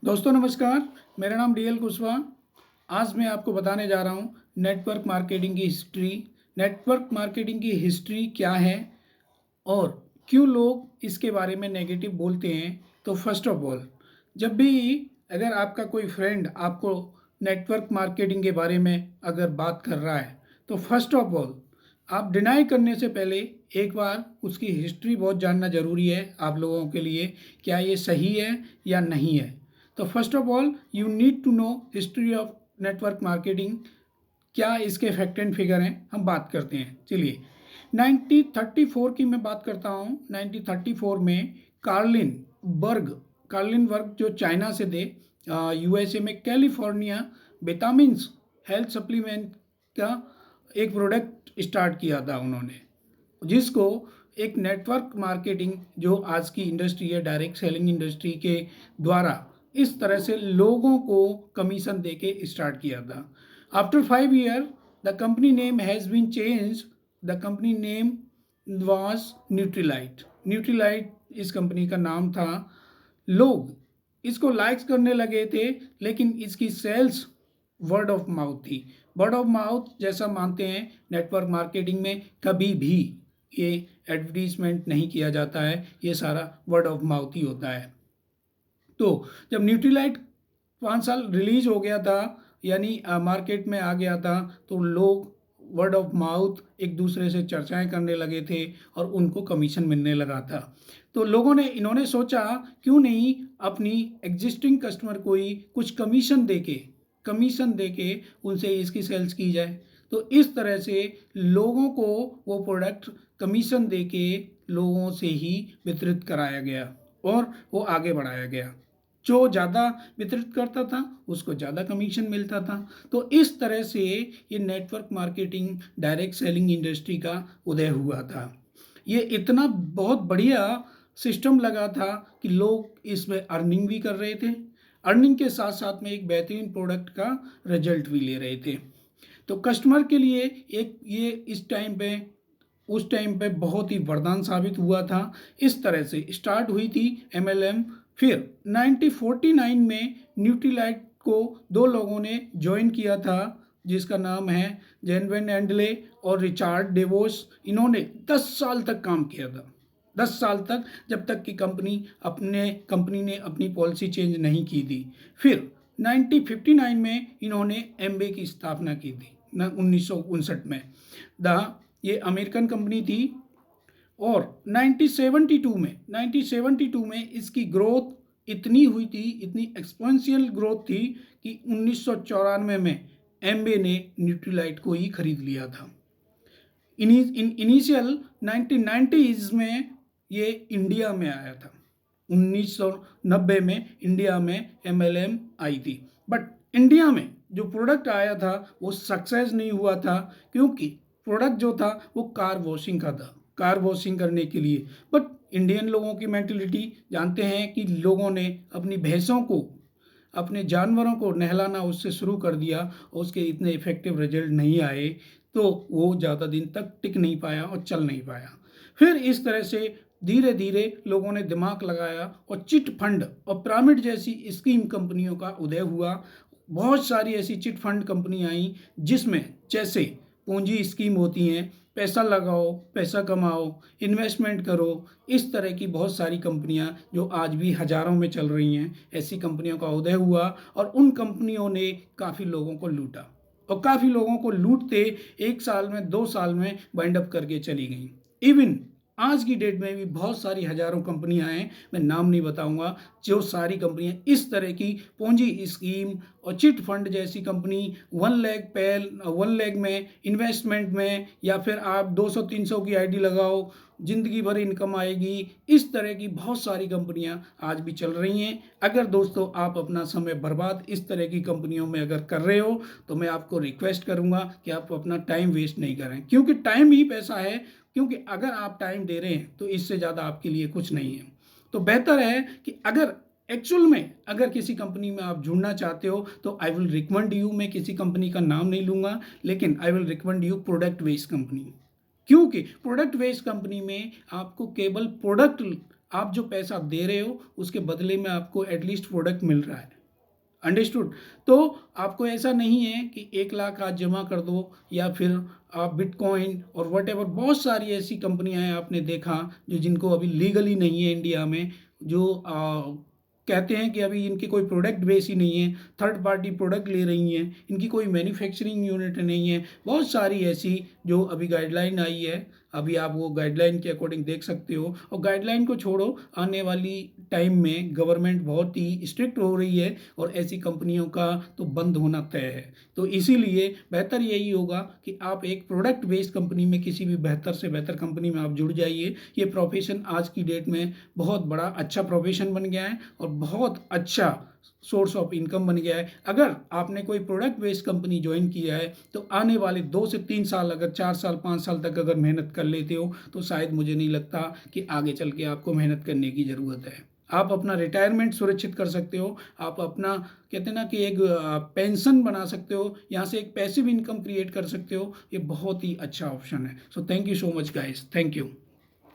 दोस्तों नमस्कार, मेरा नाम डीएल कुशवाहा। आज मैं आपको बताने जा रहा हूँ नेटवर्क मार्केटिंग की हिस्ट्री। नेटवर्क मार्केटिंग की हिस्ट्री क्या है और क्यों लोग इसके बारे में नेगेटिव बोलते हैं। तो फर्स्ट ऑफ ऑल, जब भी अगर आपका कोई फ्रेंड आपको नेटवर्क मार्केटिंग के बारे में अगर बात कर रहा है, तो फर्स्ट ऑफ ऑल आप डिनाई करने से पहले एक बार उसकी हिस्ट्री बहुत जानना ज़रूरी है आप लोगों के लिए, क्या ये सही है या नहीं है। तो first of all you need to know history of network marketing, क्या इसके फैक्ट एंड फिगर हैं, हम बात करते हैं। चलिए 1934 की मैं बात करता हूँ। 1934 में कार्लिन वर्ग जो चाइना से थे, यूएसए में कैलिफोर्निया विटामिन्स हेल्थ सप्लीमेंट का एक प्रोडक्ट स्टार्ट किया था उन्होंने, जिसको एक नेटवर्क मार्केटिंग जो आज की इंडस्ट्री है, डायरेक्ट सेलिंग इंडस्ट्री के द्वारा इस तरह से लोगों को कमीशन दे के स्टार्ट किया था। After 5 year the company name has been change. The company name was Nutrilite. Nutrilite इस कंपनी का नाम था। लोग इसको लाइक्स करने लगे थे, लेकिन इसकी सेल्स वर्ड ऑफ माउथ थी। वर्ड ऑफ माउथ जैसा मानते हैं नेटवर्क मार्केटिंग में कभी भी ये एडवर्टीजमेंट नहीं किया जाता है, ये सारा वर्ड ऑफ माउथ ही होता है। तो जब न्यूट्रीलाइट 5 साल रिलीज हो गया था, यानी मार्केट में आ गया था, तो लोग वर्ड ऑफ माउथ एक दूसरे से चर्चाएं करने लगे थे और उनको कमीशन मिलने लगा था। तो इन्होंने सोचा क्यों नहीं अपनी एग्जिस्टिंग कस्टमर को ही कुछ कमीशन देके उनसे इसकी सेल्स की जाए। तो इस तरह से लोगों को वो प्रोडक्ट कमीशन देके लोगों से ही वितरित कराया गया और वो आगे बढ़ाया गया। जो ज़्यादा वितरित करता था उसको ज़्यादा कमीशन मिलता था। तो इस तरह से ये network marketing direct selling industry का उदय हुआ था। ये इतना बहुत बढ़िया सिस्टम लगा था कि लोग इसमें अर्निंग भी कर रहे थे, अर्निंग के साथ साथ में एक बेहतरीन प्रोडक्ट का रिजल्ट भी ले रहे थे। तो कस्टमर के लिए एक ये उस टाइम पे बहुत ही वरदान साबित हुआ था। इस तरह से स्टार्ट हुई थी एमएलएम। फिर 1949 में न्यूट्रीलाइट को दो लोगों ने ज्वाइन किया था, जिसका नाम है जेनवेन एंडले और रिचार्ड डेवोस। इन्होंने 10 साल तक काम किया था, 10 साल तक, जब तक कि कंपनी ने अपनी पॉलिसी चेंज नहीं की थी। फिर 1959 में इन्होंने एमबे की स्थापना की थी 1959 में। ये अमेरिकन कंपनी थी और 1972 में इसकी ग्रोथ इतनी हुई थी, इतनी एक्सपोनेंशियल ग्रोथ थी कि 1994 में एमबे ने न्यूट्रीलाइट को ही खरीद लिया था। इनिशियल 1990s में ये इंडिया में आया था। 1990 में इंडिया में एमएलएम आई थी, बट इंडिया में जो प्रोडक्ट आया था वो सक्सेस नहीं हुआ था, क्योंकि प्रोडक्ट जो था वो कार वॉशिंग का था, कार वॉशिंग करने के लिए। बट इंडियन लोगों की मेंटलिटी जानते हैं कि लोगों ने अपनी भैंसों को, अपने जानवरों को नहलाना उससे शुरू कर दिया और उसके इतने इफेक्टिव रिजल्ट नहीं आए, तो वो ज़्यादा दिन तक टिक नहीं पाया और चल नहीं पाया। फिर इस तरह से धीरे धीरे लोगों ने दिमाग लगाया और चिट फंड और पिरामिड जैसी स्कीम कंपनियों का उदय हुआ। बहुत सारी ऐसी चिट फंड कंपनी आई जिसमें जैसे पूंजी स्कीम होती हैं, पैसा लगाओ, पैसा कमाओ, इन्वेस्टमेंट करो, इस तरह की बहुत सारी कंपनियां जो आज भी हज़ारों में चल रही हैं, ऐसी कंपनियों का उदय हुआ और उन कंपनियों ने काफ़ी लोगों को लूटा और काफ़ी लोगों को लूटते 1 साल में 2 साल में वाइंड अप करके चली गई। इवन आज की डेट में भी बहुत सारी हज़ारों कंपनियां हैं, मैं नाम नहीं बताऊंगा, जो सारी कंपनियां इस तरह की पूंजी स्कीम और चिट फंड जैसी कंपनी 1 लाख में इन्वेस्टमेंट में, या फिर आप 200-300 की आईडी लगाओ, ज़िंदगी भर इनकम आएगी, इस तरह की बहुत सारी कंपनियां आज भी चल रही हैं। अगर दोस्तों आप अपना समय बर्बाद इस तरह की कंपनियों में अगर कर रहे हो, तो मैं आपको रिक्वेस्ट करूंगा कि आप अपना टाइम वेस्ट नहीं करें, क्योंकि टाइम ही पैसा है। क्योंकि अगर आप टाइम दे रहे हैं तो इससे ज़्यादा आपके लिए कुछ नहीं है। तो बेहतर है कि अगर एक्चुअल में अगर किसी कंपनी में आप जुड़ना चाहते हो, तो आई विल रिकमेंड यू, मैं किसी कंपनी का नाम नहीं लूँगा, लेकिन I will recommend you product based company. क्योंकि प्रोडक्ट बेस्ड कंपनी में आपको केवल प्रोडक्ट आप जो पैसा दे रहे हो उसके बदले में आपको एटलीस्ट प्रोडक्ट मिल रहा है। अंडरस्टूड। तो आपको ऐसा नहीं है कि 1 लाख आज जमा कर दो, या फिर आप बिटकॉइन और वट एवर, बहुत सारी ऐसी कंपनियां हैं आपने देखा जो जिनको अभी लीगली नहीं है इंडिया में, जो कहते हैं कि अभी इनकी कोई प्रोडक्ट बेस ही नहीं है, थर्ड पार्टी प्रोडक्ट ले रही हैं, इनकी कोई मैन्युफैक्चरिंग यूनिट नहीं है। बहुत सारी ऐसी जो अभी गाइडलाइन आई है, अभी आप वो गाइडलाइन के अकॉर्डिंग देख सकते हो। और गाइडलाइन को छोड़ो, आने वाली टाइम में गवर्नमेंट बहुत ही स्ट्रिक्ट हो रही है और ऐसी कंपनियों का तो बंद होना तय है। तो इसीलिए बेहतर यही होगा कि आप एक प्रोडक्ट बेस्ड कंपनी में, किसी भी बेहतर से बेहतर कंपनी में आप जुड़ जाइए। ये प्रोफेशन आज की डेट में बहुत बड़ा अच्छा प्रोफेशन बन गया है और बहुत अच्छा सोर्स ऑफ इनकम बन गया है। अगर आपने कोई प्रोडक्ट बेस्ड कंपनी ज्वाइन किया है तो आने वाले 2 से 3 साल, अगर 4 साल 5 साल तक अगर मेहनत कर लेते हो तो शायद मुझे नहीं लगता कि आगे चल के आपको मेहनत करने की ज़रूरत है। आप अपना रिटायरमेंट सुरक्षित कर सकते हो, आप अपना, कहते हैं ना कि एक पेंशन बना सकते हो, यहाँ से एक पैसिव इनकम क्रिएट कर सकते हो। ये बहुत ही अच्छा ऑप्शन है। So thank you so much guys, thank you.